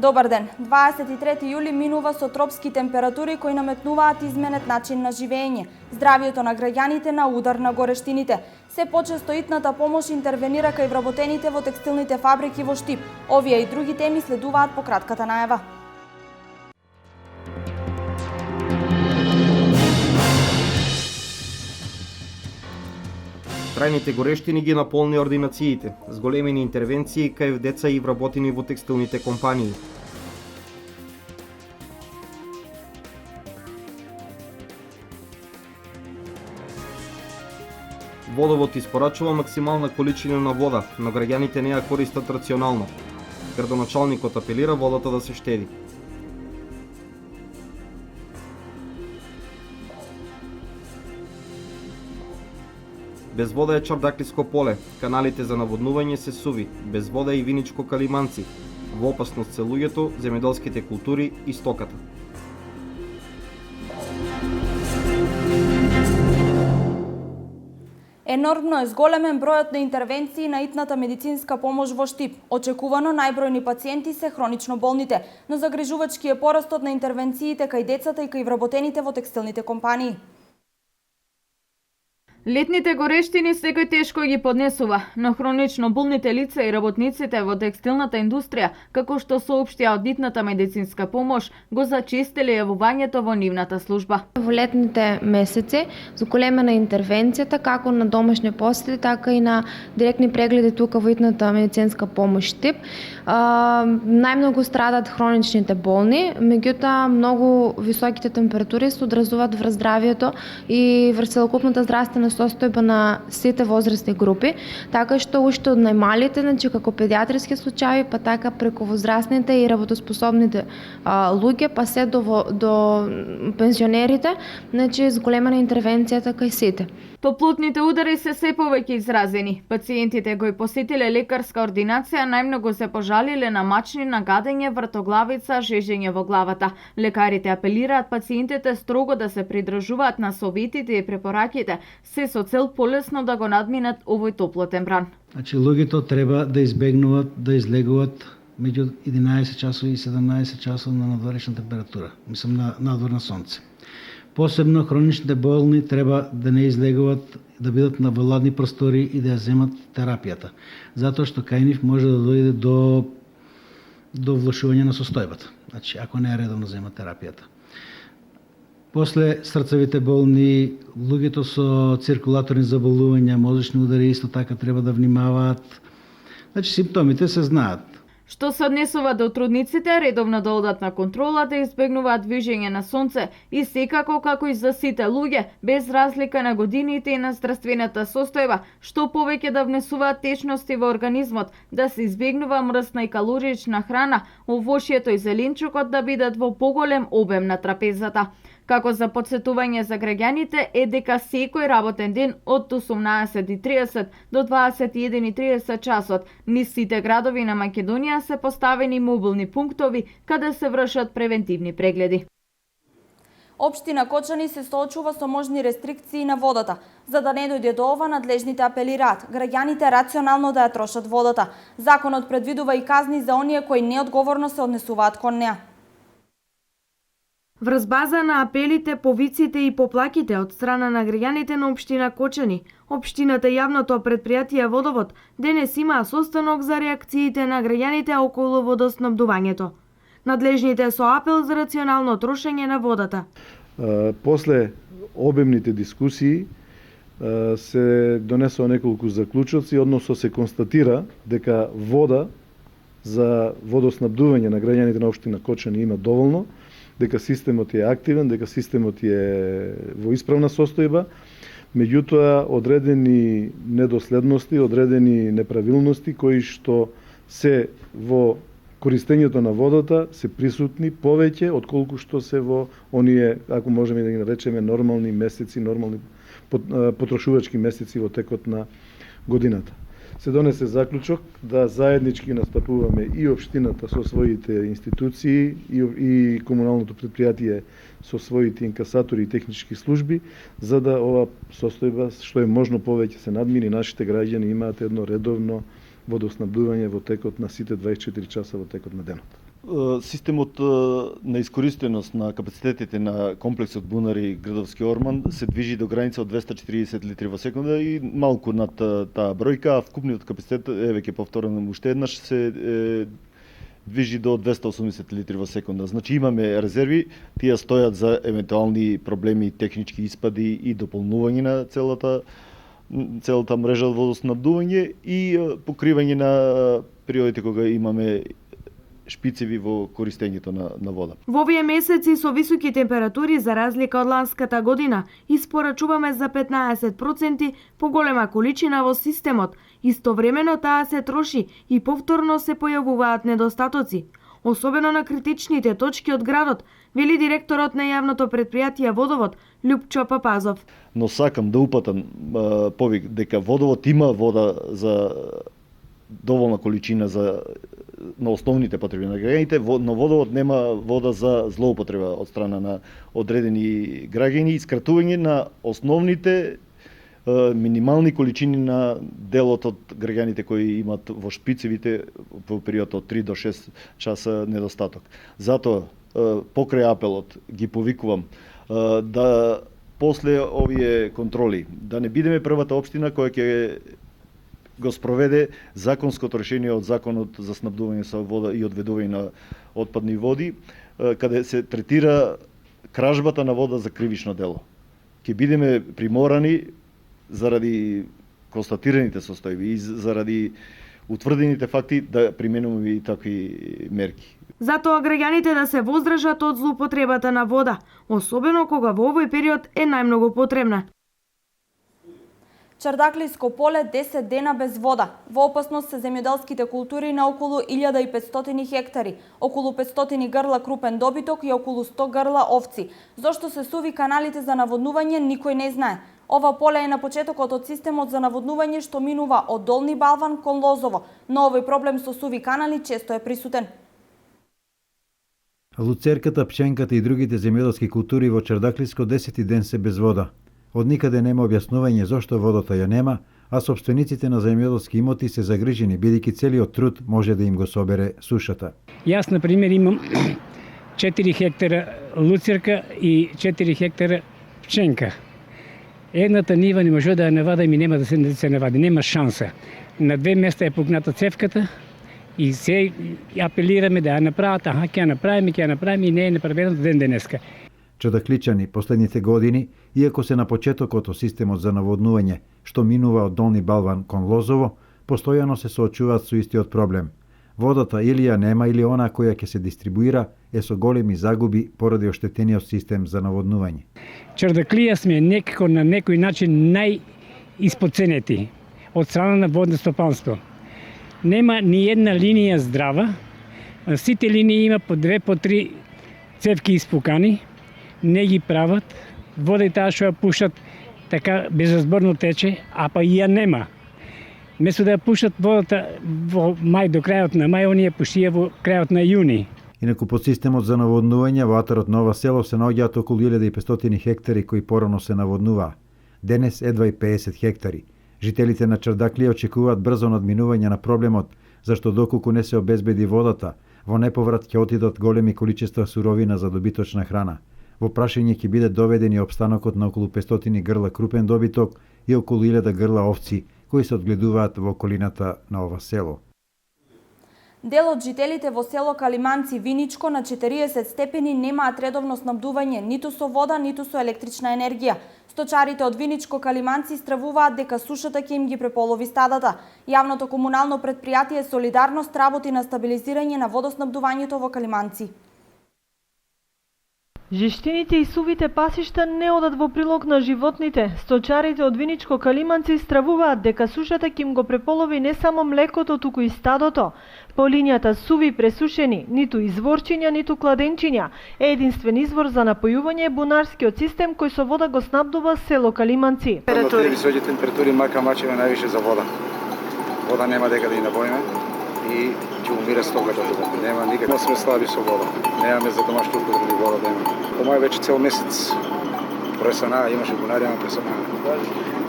Добар ден. 23 јули минува со тропски температури кои наметнуваат изменет начин на живење. Здравието на граѓаните на удар на горештините. Се почесто итната помош интервенира кај вработените во текстилните фабрики во Штип. Овие и други теми следуваат по кратката најава. Трајните горештини ги наполни ординациите, зголемени интервенции кај деца и вработени во текстилните компании. Водовод испорачува максимална количина на вода, но граѓаните не ја користат рационално. Градоначалникот апелира водата да се штеди. Без вода е Чардаклиско поле, каналите за наводнување се суви, без вода е и Виничко Калиманци. Во опасност се луѓето, земјоделските култури и стоката. Енормно е зголемен бројот на интервенции на итната медицинска помош во Штип. Очекувано најбројни пациенти се хронично болните, но загрижувачки е порастот на интервенциите кај децата и кај вработените во текстилните компании. Летните горештини секој тешко ги поднесува, но хронично болните лица и работниците во текстилната индустрија, како што соопштија од итната медицинска помош, го зачестиле јавувањето во нивната служба. Во летните месеци зголемена интервенцијата како на домашни посети, така и на директни прегледи тука во итната медицинска помош Штип. Најмногу страдат хроничните болни, меѓутоа многу високите температури се одразуваат врз здравието и врз целокупната здравствена состојба на сите возрастни групи, така што уште од најмалите, значи како педиатриски случаи, па така преку возрастните и работоспособните луѓе, па се до пензионерите, значи зголемена интервенцијата кај сите. Топлотните удари се повеќе изразени. Пациентите кои посетиле лекарска ординација најмногу се пожалиле на мачни на гадење, вртоглавица, жежење во главата. Лекарите апелираат пациентите строго да се придржуваат на советите и препораките, се со цел полесно да го надминат овој топлотен бран. Значи луѓето треба да избегнуваат да излегуваат меѓу 11 часови и 17 часови на надворешна температура, мислам на надвор на сонце. Посебно хроничните болни треба да не излегуваат, да бидат на владни простори и да ја земат терапијата, затоа што кај нив може да дојде до влошување на состојбата, значи ако не е редовно зема терапијата. После срцевите болни, луѓето со циркулаторни заболувања, мозочни удари исто така треба да внимаваат. Значи симптомите се знаат. Што се однесува до трудниците, редовно да одат на контрола, да избегнуваат движење на сонце и секако како и за сите луѓе, без разлика на годините и на здравствената состојба, што повеќе да внесуваат течности во организмот, да се избегнува мрсна и калорична храна, овошјето и зеленчукот да бидат во поголем обем на трапезата. Како за подсетување за граѓаните е дека секој работен ден од 18:30 до 21:30 часот низ сите градови на Македонија се поставени мобилни пунктови каде се вршат превентивни прегледи. Општина Кочани се соочува со можни рестрикции на водата. За да не дојде до ова, надлежните апелираат граѓаните рационално да ја трошат водата. Законот предвидува и казни за оние кои неодговорно се однесуваат кон неа. Врз база на апелите, повиците и поплаките од страна на граѓаните на општина Кочани, општината и јавното претпријатие Водовод денес имаа состанок за реакциите на граѓаните околу водоснабдувањето. Надлежните со апел за рационално трошење на водата. После обемните дискусии се донесоа неколку заклучоци, односно се констатира дека вода за водоснабдување на граѓаните на општина Кочани има доволно, дека системот е активен, дека системот е во исправна состојба, меѓутоа одредени недоследности, одредени неправилности кои што се во користењето на водата се присутни повеќе отколку што се во оние, ако можеме да ги наречеме, нормални месеци, нормални потрошувачки месеци во текот на годината. Се донесе заклучок да заеднички настапуваме и општината со своите институции и комуналното предпријатие со своите инкасатори и технички служби, за да ова состојба што е можно повеќе се надмини, нашите граѓани имаат едно редовно водоснабдување во текот на сите 24 часа во текот на денот. Системот на искористеност на капацитетите на комплексот Бунари Градовски Орман се движи до граница од 240 литри во секунда и малку над таа бројка, а вкупниот капацитет, веќе повторено уште еднаш, се движи до 280 литри во секунда. Значи имаме резерви, тие стојат за евентуални проблеми, технички испади и дополнување на целата мрежа од водоснабдување и покривање на периодите кога имаме шпицеви во користењето на вода. Во овие месеци со високи температури, за разлика од ланската година, испорачуваме за 15% поголема количина во системот. Истовремено таа се троши и повторно се појавуваат недостатоци, особено на критичните точки од градот, вели директорот на јавното предпријатие Водовод Љупчо Папазов. Но сакам да упатам повик дека Водовод има вода за доволна количина на основните потреби на граѓаните, но Водовод нема вода за злоупотреба од страна на одредени граѓани и скратување на основните минимални количини на делот од граѓаните кои имат во шпицевите во период од 3 до 6 часа недостаток. Затоа покрај апелот ги повикувам да после овие контроли да не бидеме првата општина која ќе го спроведе законското решение од Законот за снабдување со вода и одведување на отпадни води, каде се третира кражбата на вода за кривично дело. Ќе бидеме приморани заради констатираните состојби и заради утврдените факти да применуваме и такви мерки. Затоа граѓаните да се воздржат од злоупотребата на вода, особено кога во овој период е најмногу потребна. Чардаклиско поле 10 дена без вода. Во опасност се земјоделските култури на околу 1500 хектари, околу 500 грла крупен добиток и околу 100 грла овци. Зошто се суви каналите за наводнување, никој не знае. Ова поле е на почетокот од системот за наводнување што минува од Долни Балван кон Лозово, но овој проблем со суви канали често е присутен. Луцерката, пченката и другите земјоделски култури во Чардаклиско 10 ден се без вода. Од никаде нема објаснување зошто водата ја нема, а сопствениците на земјоделски имоти се загрижени бидејќи целиот труд може да им го собере сушата. Јас, на пример, имам 4 хектара луцерка и 4 хектара пченка. Едната нива не може да ја навадам и нема да се навади, нема шанса. На 2 места е пукната цевката и се апелираме да ја направат, ќе ја направиме и не е направено до ден денеска. Чардакличани последните години, иако се на почетокот од системот за наводнување, што минува од Долни Балван кон Лозово, постојано се соочуваат со истиот проблем. Водата или ја нема или она која ќе се дистрибуира е со големи загуби поради оштетениот систем за наводнување. Чардаклија сме некако на некој начин најиспоценети од страна на водно стопанство. Нема ни една линија здрава, сите линии има по 2, по 3 цевки испукани, не ги прават, вода и таа што ја пуштат така безразборно тече, а па и ја нема. Место да ја пуштат водата во мај до крајот на мај, оние пуштија во крајот на јуни. Инаку под системот за наводнување во атарот на ова село се наоѓаат околу 1500 хектари кои порано се наводнуваа. Денес едва и 50 хектари. Жителите на Чардаклија очекуваат брзо надминување на проблемот, зашто доколку не се обезбеди водата, во неповрат ќе отидат големи количества суровина за добиточна храна. Во прашање ќе биде доведен и опстанокот на околу 500 грла крупен добиток и околу 1000 грла овци, кои се одгледуваат во околината на ова село. Дел од жителите во село Калиманци Виничко на 40 степени немаат редовно снабдување ниту со вода, ниту со електрична енергија. Сточарите од Виничко Калиманци стравуваат дека сушата ќе им ги преполови стадата. Јавното комунално предпријатие Солидарност работи на стабилизирање на водоснабдувањето во Калиманци. Жештините и сувите пасишта не одат во прилог на животните. Сточарите од Виничко Калиманци стравуваат дека сушата ќе им го преполови не само млекото, туку и стадото. По линијата суви пресушени, ниту изворчиња, ниту кладенчиња. Единствен извор за напојување е бунарскиот систем кој со вода го снабдува село Калиманци. Високи температури мака мачеме највише за вода. Вода нема дека да ја напоиме и ќе умира стоката тука. Нема никакви сме слаби со вода. Немаме за домашни употреби вода да имаме. По мај веќе цел месец пресана, имаше бунарија на пресана.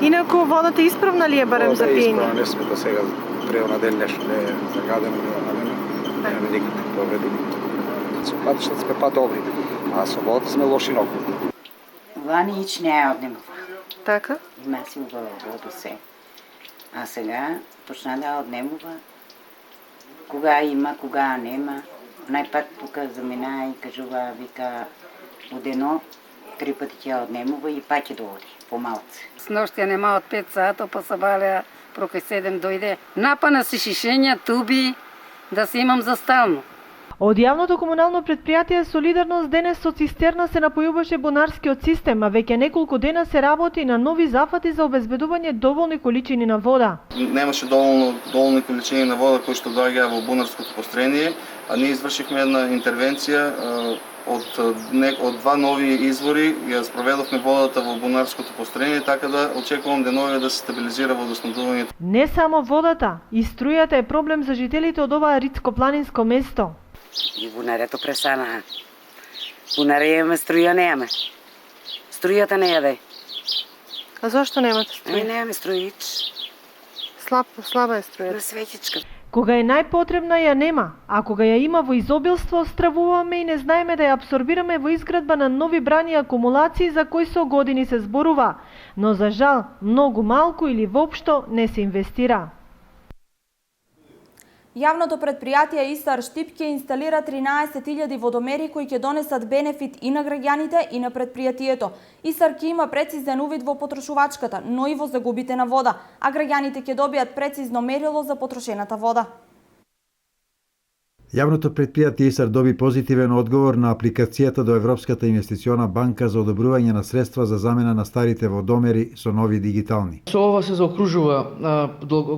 Инаку водата исправна ли е барем за пиење? Исправна, не сме до сега прел на ден нешто не е загадено, немаме никакви повреди. Со патиштата сме па добри, а со водата сме лоши многу. Вани ич не ја однемува. Така? Внеси во воду се. А сега почна да однемува. Кога има, кога нема. Најпат тука за мене и кажува, вика, одено 3 пати ќе однемува и пак ќе доводи, помалце. Сношти нема од 5 сата, па се балеа, прокај 7 дојде. Напана си шишења, туби, да се имам за стално. Од јавното комунално предпријатие Солидарност денес со цистерна се напојуваше бунарскиот систем, а веќе неколку дена се работи на нови зафати за обезбедување доволни количини на вода. Немаше доволни количини на вода кои што доаѓаа во бунарското построение, а ние извршивме една интервенција од два нови извори, ја спроведовме водата во бунарското построение, така да очекувам деновиве да се стабилизира водоснабдувањето. Не само водата, и струјата е проблем за жителите од оваа ридско-планинско место. И бунарето пресана. Бунаре имаме, струја немаме. Струјата не јаде. А зошто немате струја? Немаме струјич. Слаба е струјата. На светичка. Кога е најпотребна ја нема, а кога ја има во изобилство, стравуваме и не знаеме да ја абсорбираме во изградба на нови брани акумулации за кои со години се зборува, но за жал многу малку или воопшто не се инвестира. Јавното предпријатие Исар Штип ќе инсталира 13.000 водомери кои ќе донесат бенефит и на граѓаните и на предпријатието. Исар ќе има прецизен увид во потрошувачката, но и во загубите на вода, а граѓаните ќе добијат прецизно мерило за потрошената вода. Јавното предпријатие ИСАР доби позитивен одговор на апликацијата до Европската инвестициона банка за одобрување на средства за замена на старите водомери со нови дигитални. Со ова се заокружува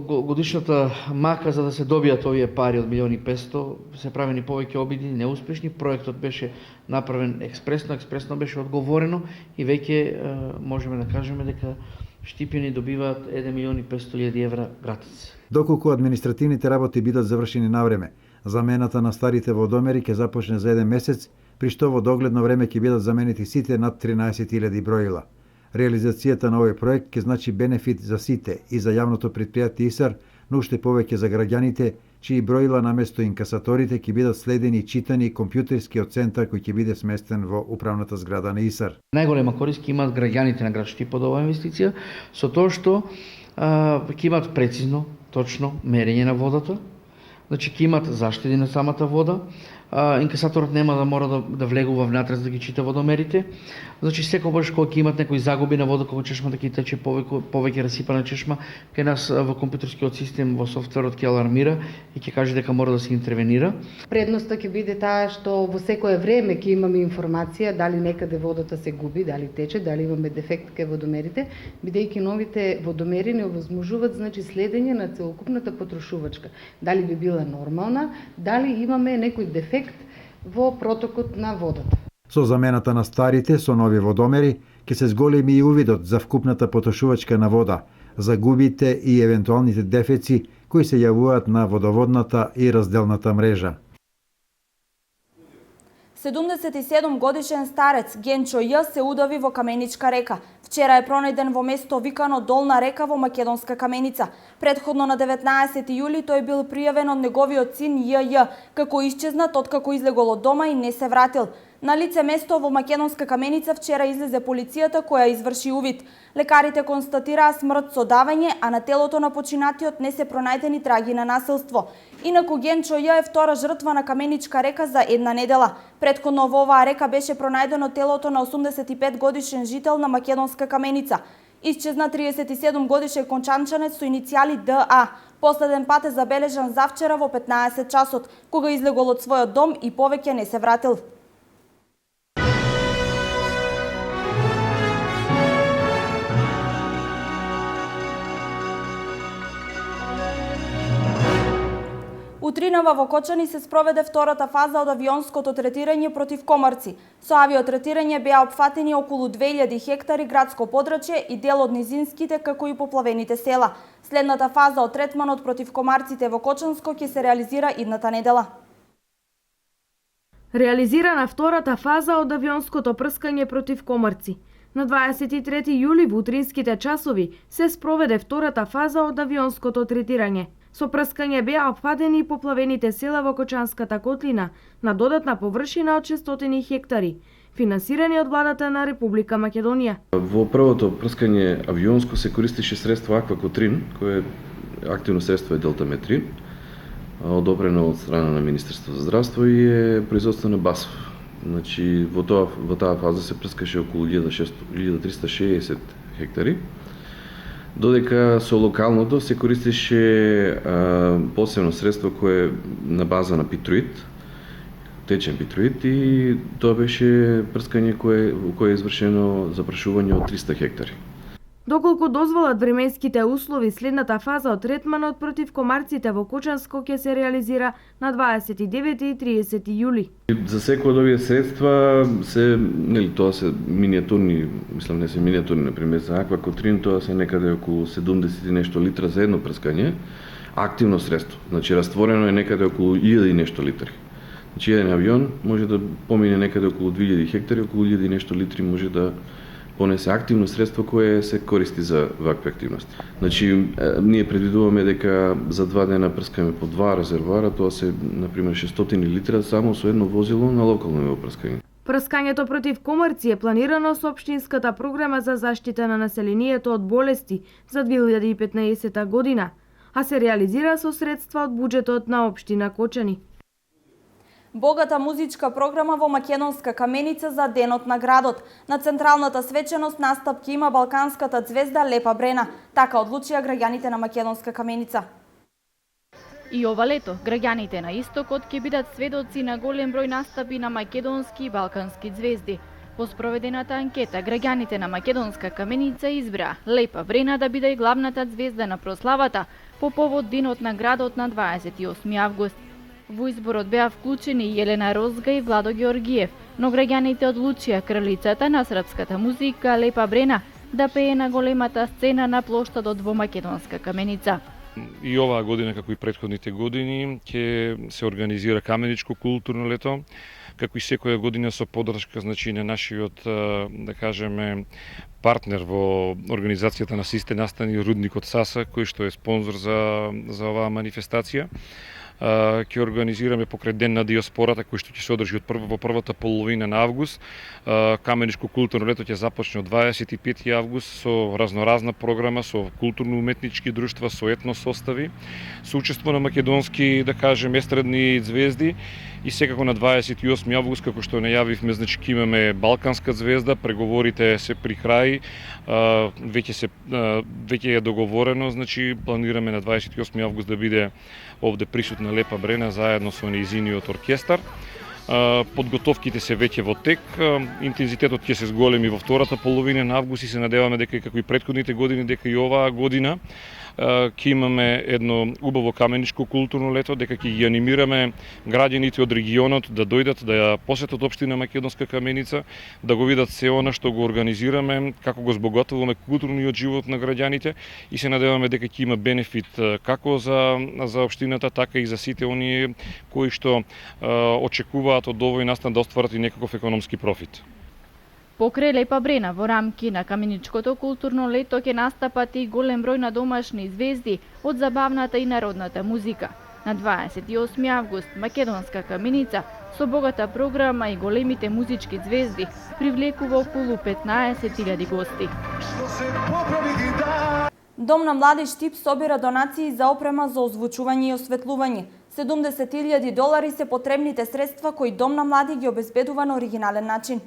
годишната мака за да се добијат овие пари од 1.500.000, се правени повеќе обиди, неуспешни. Проектот беше направен експресно беше одговорено и веќе можеме да кажеме дека Штипјани добиваат 1.500.000 евра гратис. Доколку административните работи бидат завршени на време, замената на старите водомери ќе започне за 1 месец, при што во догледно време ќе бидат заменети сите над 13.000 броила. Реализацијата на овој проект ќе значи бенефит за сите и за јавното предпријатие ИСАР, но уште повеќе за граѓаните, чии броила наместо инкасаторите ќе бидат следени и читани компјутерскиот центар кој ќе биде сместен во управната зграда на ИСАР. Најголема корист ќе имаат граѓаните на град Штип од оваа инвестиција, со тоа што ќе имаат прецизно, точно мерење на водата. Значи ќе имат заштеди на самата вода, инкасаторот нема да мора да влегува внатре за да ги чита водомерите. Значи секогаш кога ќе имат некои загуби на вода, кога чешма да ќе тече повеќе расипана чешма, кај нас во компјутерскиот систем во софтверот ќе алармира и ќе каже дека мора да се интервенира. Предноста ќе биде таа што во секое време ќе имаме информација дали некаде водата се губи, дали тече, дали имаме дефект кај водомерите, бидејќи новите водомери не овозможуваат значи следење на целокупната потрошувачка. Дали би била нормална, дали имаме некој дефект во протокот на водата. Со замената на старите со нови водомери ќе се зголеми и увидот за вкупната потрошувачка на вода, загубите и евентуалните дефеци кои се јавуваат на водоводната и разделната мрежа. 77 годишен старец Генчо Ј се удави во Каменичка река. Вчера е пронајден во место викано Долна река во Македонска Каменица. Предходно на 19 јули тој бил пријавен од неговиот син Ј.Ј. како исчезнат откако излегол од дома и не се вратил. На лице место во Македонска Каменица вчера излезе полицијата која изврши увид. Лекарите констатираа смрт со давање, а на телото на починатиот не се пронајдени траги на насилство. Инаку Генчо Ј е втора жртва на Каменичка река за една недела. Предходно во оваа река беше пронајдено телото на 85 годишен жител на Македонска Каменица. Исчезна 37 годишен кончанчанец со иницијали ДА. Последен пат е забележан завчера во 15 часот, кога излегол од својот дом и повеќе не се вратил. Утринава во Кочани се спроведе втората фаза од авионското третирање против комарци. Со авиотретирање беа опфатени околу 2000 хектари градско подрачје и дел од низинските како и поплавените села. Следната фаза од третманот против комарците во Кочанско ќе се реализира идната недела. Реализирана втората фаза од авионското прскање против комарци. На 23 јули во утринските часови се спроведе втората фаза од авионското третирање. Со прскање беа опфатени и поплавените села во Кочанската котлина на додатна површина од 600 хектари, финансирани од владата на Република Македонија. Во првото прскање авионско се користише средство Аквакотрин, кое активно средство е Делтаметрин, одобрено од страна на Министерство за здравство и е производство на БАСФ. Значи, во таа фаза се прскаше околу 1360 хектари, додека со локалното се користише посебно средство кое е на база на питроид, течен питроид, и тоа беше прскање кое е извршено запрашување од 300 хектари. Доколку дозволат временските услови, следната фаза од третманот против комарците во Кочанско ќе се реализира на 29 и 30 јули. За секој од овие средства тоа се миниатурни, мислам не се миниатурни, например за Аквакотрин тоа се некаде околу 70 и нешто литра за едно прскање, активно средство. Значи растворено е некаде околу 1000 и нешто литри. Значи еден авион може да помине некаде околу 2000 хектари, околу 1000 и нешто литри може да понесе активно средство кое се користи за вакви активности. Значи, ние предвидуваме дека за 2 дена прскаме по 2 резервоара, тоа се, например, 600 литра само со едно возило на локално ниво прскање. Прскањето против комарци е планирано со општинската програма за заштита на населението од болести за 2015 година, а се реализира со средства од буџетот на општина Кочани. Богата музичка програма во Македонска каменица за Денот на градот. На централната свеченост настапки има балканската ѕвезда Лепа Брена. Така одлучија граѓаните на Македонска каменица. И ова лето, граѓаните на Истокот ќе бидат сведоци на голем број настапи на македонски и балкански ѕвезди. Во спроведената анкета, граѓаните на Македонска каменица избра Лепа Брена да биде главната ѕвезда на прославата по повод Денот на градот на 28 август. Во изборот беа вклучени Елена Розга и Владо Георгиев, но граѓаните одлучија кралицата на српската музика Лепа Брена да пее на големата сцена на плоштадот во Македонска каменица. И оваа година, како и претходните години, ќе се организира каменичко културно лето, како и секоја година со поддршка, значи, на нашиот, да кажеме, партнер во организацијата на Систе настани Рудникот Саса, кој што е спонзор за оваа манифестација. Ќе организираме покрај Ден на диаспората, кој што ќе се одржи во првата половина на август. Каменичко културно лето ќе започне од 25 август со разноразна програма, со културно-уметнички друштва, со етно состави, со учество на македонски, да кажем, естрадни ѕвезди. И секако на 28 август, како што најавивме, значи ќе имаме балканска ѕвезда, преговорите се при крај, веќе е договорено, значи планираме на 28 август да биде овде присутна Лепа Брена заедно со нејзиниот оркестар. Подготовките се веќе во тек, интензитетот ќе се зголеми во втората половина на август и се надеваме дека како и претходните години, дека и оваа година ќе имаме едно убаво каменичко културно лето, дека ќе ги анимираме граѓаните од регионот да дојдат да ја посетат општина Македонска каменица, да го видат се она што го организираме, како го збогатуваме културниот живот на граѓаните и се надеваме дека ќе има бенефит како за општината, така и за сите оние кои што очекуваат од овој настан да остварат и некаков економски профит. Покрај Лепа Брена во рамки на каменичкото културно лето ќе настапат и голем број на домашни звезди од забавната и народната музика. На 28 август Македонска каменица со богата програма и големите музички звезди привлекува околу 15.000 гости. Дом на млади Штип собира донации за опрема за озвучување и осветлување. $70.000 се потребните средства кои Дом на млади ги обезбедува на оригинален начин.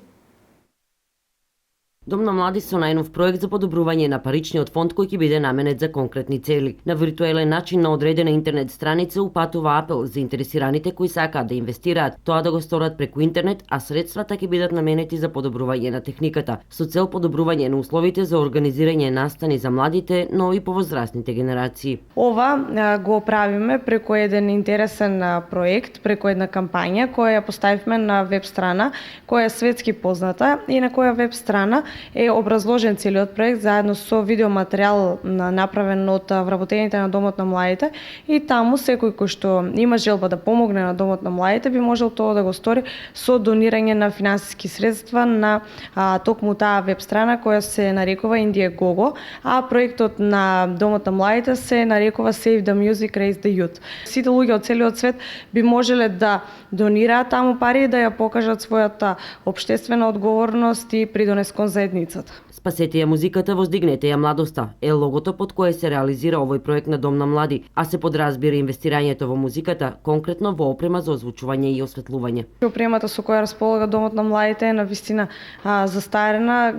Дом на млади со најнов проект за подобрување на паричниот фонд кој ќе биде наменет за конкретни цели. На виртуелен начин на одредена интернет страница упатува апел за интересираните кои сакаат да инвестираат, тоа да го сторат преку интернет, а средствата ќе бидат наменети за подобрување на техниката, со цел подобрување на условите за организирање настани за младите, но и повозрастните генерации. Ова го правиме преку еден интересен проект, преку една кампања која ја поставивме на веб страна, која е светски позната и на која веб страна е образложен целиот проект заедно со видеоматеријал направен од вработените на Домот на младите и таму секој кој што има желба да помогне на Домот на младите би можел тоа да го стори со донирање на финансиски средства на токму таа веб страна која се нарекува Indiegogo, а проектот на Домот на младите се нарекува Save the Music, Raise the Youth. Сите луѓе од целиот свет би можеле да донираат таму пари и да ја покажат својата општествена одговорност и придонес кон заедницата. Спасете ја музиката, воздигнете ја младоста е логото под кое се реализира овој проект на Дом на млади, а се подразбира инвестирањето во музиката, конкретно во опрема за озвучување и осветлување. Опремата со која располага Домот на младите е навистина застарена,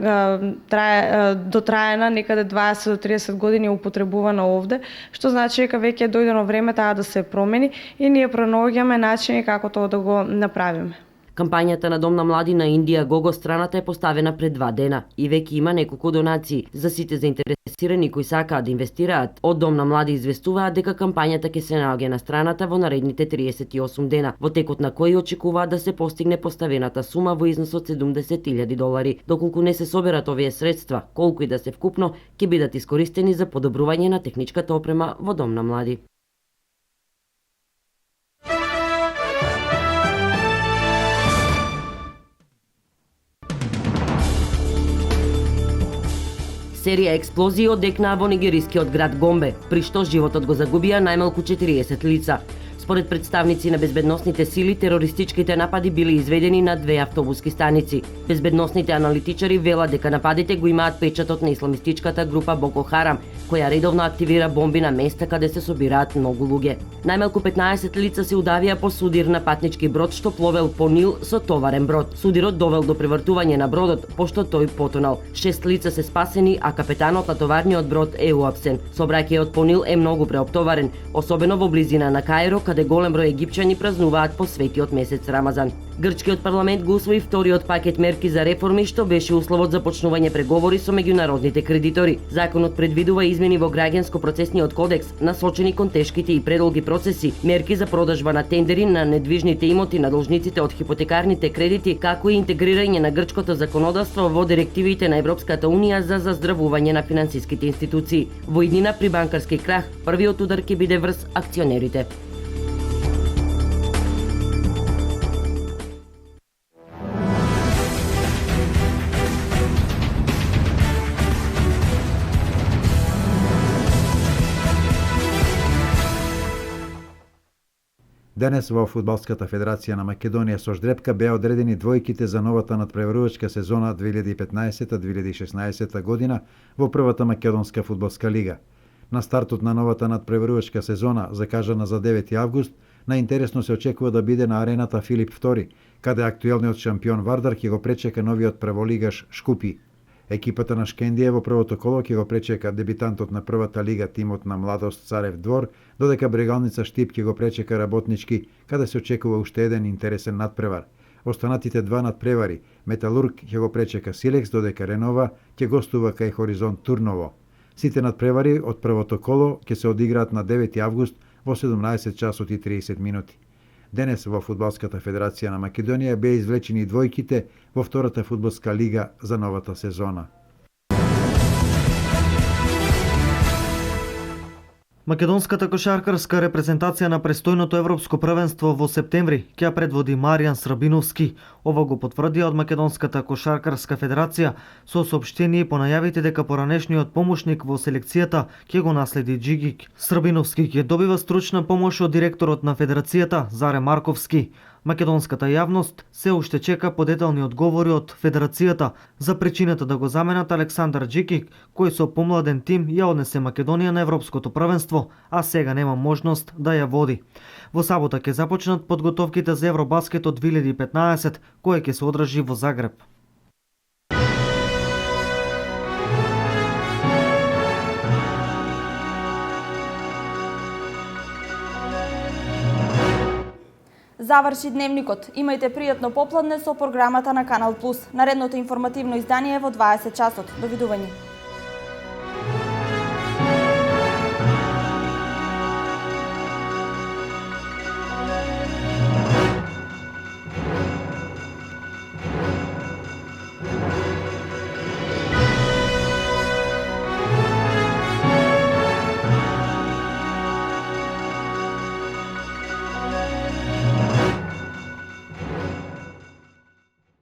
дотраена, некаде 20 до 30 години е употребувана овде, што значи дека веќе е дојдено време таа да се промени и ние пронаоѓаме начини како тоа да го направиме. Кампањата на Дом на млади на Indiegogo страната е поставена пред 2 дена и веќе има неколку донации. За сите заинтересирани кои сакаат да инвестираат, од Дом на млади известуваат дека кампањата ќе се наоѓа на страната во наредните 38 дена, во текот на кои очекуваат да се постигне поставената сума во износ од $70,000. Доколку не се соберат овие средства, колку и да се вкупно, ќе бидат искористени за подобрување на техничката опрема во Дом на млади. Серија експлозии одекнаа во нигерискиот град Гомбе, при што животот го загубија најмалку 40 лица. Според представници на безбедносните сили, терористичките напади били изведени на 2 автобуски станици. Безбедносните аналитичари велат дека нападите го имаат печатот на исламистичката група Боко Харам, која редовно активира бомби на места каде се собираат многу луѓе. Најмалку 15 лица се удавија по судир на патнички брод што пловел по Нил со товарен брод. Судирот довел до превртување на бродот, пошто тој потонал. 6 лица се спасени, а капетанот на товарниот брод е уапсен. Сообраќајот по Нил е многу преоптоварен, особено во близина на Каиро, каде голем број египчани празнуваат по светиот месец Рамазан. Грчкиот парламент го усвои вториот пакет мерки за реформи, што беше условот за почнување преговори со меѓународните кредитори. Законот предвидува измени во граѓанско-процесниот кодекс, насочени кон тешките и предолги процеси, мерки за продажба на тендери на недвижните имоти на должниците од хипотекарните кредити, како и интегрирање на грчкото законодавство во директивите на Европската унија за заздравување на финансиските институции. Во иднина при банкарски крах, првиот удар ќе биде врз акционерите. Денес во Фудбалската федерација на Македонија со ждрепка беа одредени двојките за новата надпреварувачка сезона 2015-2016 година во првата македонска фудбалска лига. На стартот на новата надпреварувачка сезона, закажана за 9 август, најинтересно се очекува да биде на арената Филип II, каде актуелниот шампион Вардар ќе го пречека новиот прволигаш Шкупи. Екипата на Шкендија во првото коло ќе го пречека дебитантот на првата лига тимот на Младост Царев Двор, додека Брегалница Штип ќе го пречека Работнички, каде се очекува уште еден интересен надпревар. Останатите два надпревари, Металург ќе го пречека Силекс, додека Ренова ќе гостува кај Хоризонт Турново. Сите надпревари од првото коло ќе се одиграат на 9 август во 17 часот и 30 минути. Денес во Фудбалската федерација на Македонија беа извлечени двојките во втората фудбалска лига за новата сезона. Македонската кошаркарска репрезентација на престојното европско првенство во септември ќе предводи Маријан Срабиновски. Ова го потврдија од Македонската кошаркарска федерација со соопштение по најавите дека поранешниот помошник во селекцијата ќе го наследи Джигик. Срабиновски ќе добива стручна помош од директорот на федерацијата Заре Марковски. Македонската јавност се уште чека подетални одговори од федерацијата за причината да го заменат Александар Джикик, кој со помладен тим ја однесе Македонија на европското првенство, а сега нема можност да ја води. Во сабота ќе започнат подготовките за Евробаскетот 2015, кој ќе се одржи во Загреб. Заврши дневникот. Имајте пријатно попладне со програмата на Канал Плюс. Наредното информативно издание е во 20 часот. Довидување.